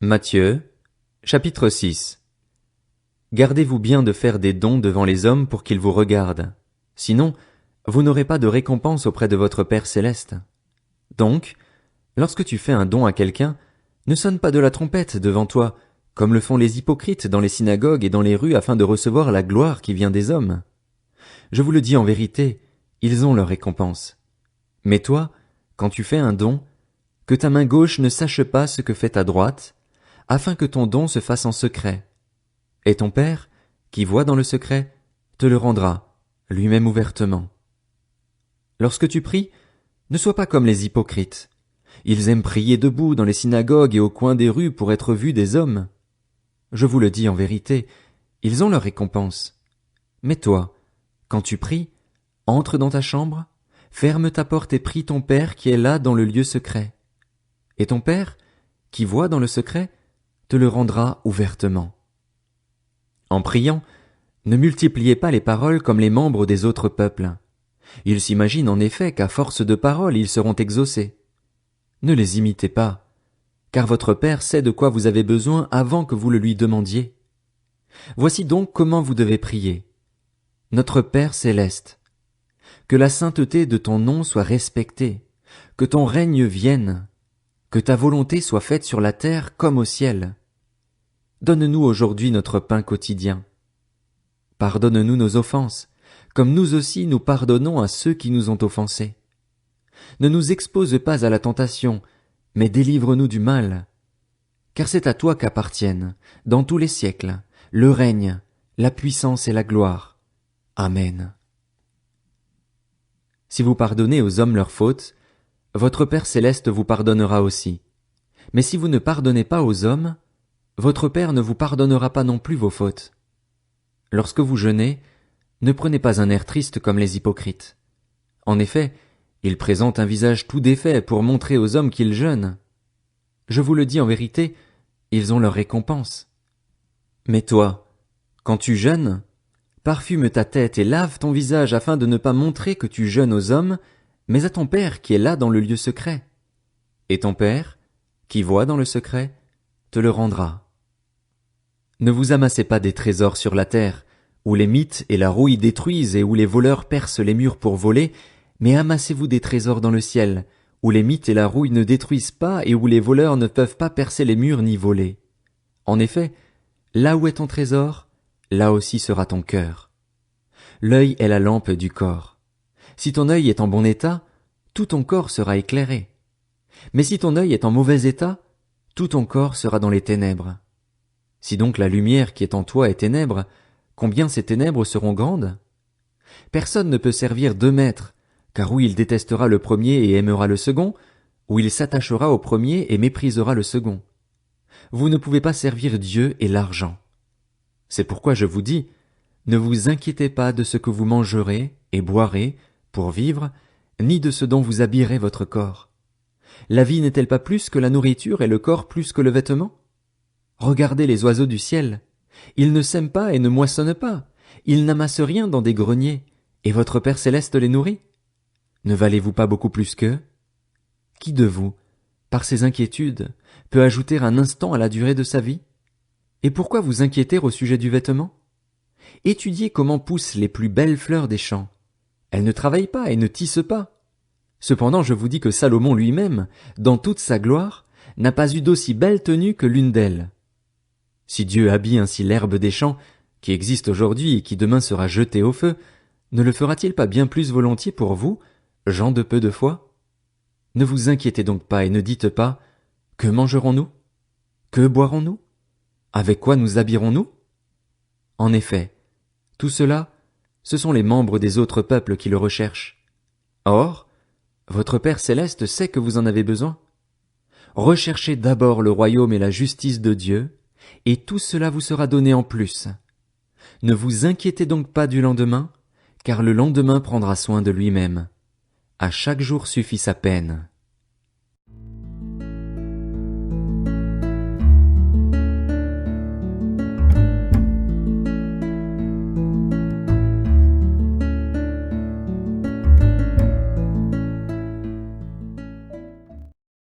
Matthieu, chapitre 6. Gardez-vous bien de faire des dons devant les hommes pour qu'ils vous regardent. Sinon, vous n'aurez pas de récompense auprès de votre Père céleste. Donc, lorsque tu fais un don à quelqu'un, ne sonne pas de la trompette devant toi, comme le font les hypocrites dans les synagogues et dans les rues afin de recevoir la gloire qui vient des hommes. Je vous le dis en vérité, ils ont leur récompense. Mais toi, quand tu fais un don, que ta main gauche ne sache pas ce que fait ta droite, afin que ton don se fasse en secret. Et ton Père, qui voit dans le secret, te le rendra, lui-même ouvertement. Lorsque tu pries, ne sois pas comme les hypocrites. Ils aiment prier debout dans les synagogues et au coin des rues pour être vus des hommes. Je vous le dis en vérité, ils ont leur récompense. Mais toi, quand tu pries, entre dans ta chambre, ferme ta porte et prie ton Père qui est là dans le lieu secret. Et ton Père, qui voit dans le secret, te le rendra ouvertement. En priant, ne multipliez pas les paroles comme les membres des autres peuples. Ils s'imaginent en effet qu'à force de paroles ils seront exaucés. Ne les imitez pas, car votre Père sait de quoi vous avez besoin avant que vous le lui demandiez. Voici donc comment vous devez prier. Notre Père céleste, que la sainteté de ton nom soit respectée, que ton règne vienne, que ta volonté soit faite sur la terre comme au ciel. Donne-nous aujourd'hui notre pain quotidien. Pardonne-nous nos offenses, comme nous aussi nous pardonnons à ceux qui nous ont offensés. Ne nous expose pas à la tentation, mais délivre-nous du mal. Car c'est à toi qu'appartiennent, dans tous les siècles, le règne, la puissance et la gloire. Amen. Si vous pardonnez aux hommes leurs fautes, votre Père céleste vous pardonnera aussi. Mais si vous ne pardonnez pas aux hommes, votre Père ne vous pardonnera pas non plus vos fautes. Lorsque vous jeûnez, ne prenez pas un air triste comme les hypocrites. En effet, ils présentent un visage tout défait pour montrer aux hommes qu'ils jeûnent. Je vous le dis en vérité, ils ont leur récompense. Mais toi, quand tu jeûnes, parfume ta tête et lave ton visage afin de ne pas montrer que tu jeûnes aux hommes, mais à ton Père qui est là dans le lieu secret. Et ton Père, qui voit dans le secret, te le rendra. Ne vous amassez pas des trésors sur la terre, où les mites et la rouille détruisent et où les voleurs percent les murs pour voler, mais amassez-vous des trésors dans le ciel, où les mites et la rouille ne détruisent pas et où les voleurs ne peuvent pas percer les murs ni voler. En effet, là où est ton trésor, là aussi sera ton cœur. L'œil est la lampe du corps. Si ton œil est en bon état, tout ton corps sera éclairé. Mais si ton œil est en mauvais état, tout ton corps sera dans les ténèbres. Si donc la lumière qui est en toi est ténèbre, combien ces ténèbres seront grandes? Personne ne peut servir 2 maîtres, car ou il détestera le premier et aimera le second, ou il s'attachera au premier et méprisera le second. Vous ne pouvez pas servir Dieu et l'argent. C'est pourquoi je vous dis, ne vous inquiétez pas de ce que vous mangerez et boirez pour vivre, ni de ce dont vous habillerez votre corps. La vie n'est-elle pas plus que la nourriture et le corps plus que le vêtement? Regardez les oiseaux du ciel. Ils ne sèment pas et ne moissonnent pas. Ils n'amassent rien dans des greniers. Et votre Père céleste les nourrit. Ne valez-vous pas beaucoup plus qu'eux? Qui de vous, par ses inquiétudes, peut ajouter un instant à la durée de sa vie? Et pourquoi vous inquiéter au sujet du vêtement? Étudiez comment poussent les plus belles fleurs des champs. Elles ne travaillent pas et ne tissent pas. Cependant, je vous dis que Salomon lui-même, dans toute sa gloire, n'a pas eu d'aussi belle tenue que l'une d'elles. Si Dieu habille ainsi l'herbe des champs, qui existe aujourd'hui et qui demain sera jetée au feu, ne le fera-t-il pas bien plus volontiers pour vous, gens de peu de foi? Ne vous inquiétez donc pas et ne dites pas « Que mangerons-nous? Que boirons-nous? Avec quoi nous habillerons-nous » En effet, tout cela, ce sont les membres des autres peuples qui le recherchent. Or, votre Père céleste sait que vous en avez besoin. Recherchez d'abord le royaume et la justice de Dieu, et tout cela vous sera donné en plus. Ne vous inquiétez donc pas du lendemain, car le lendemain prendra soin de lui-même. À chaque jour suffit sa peine.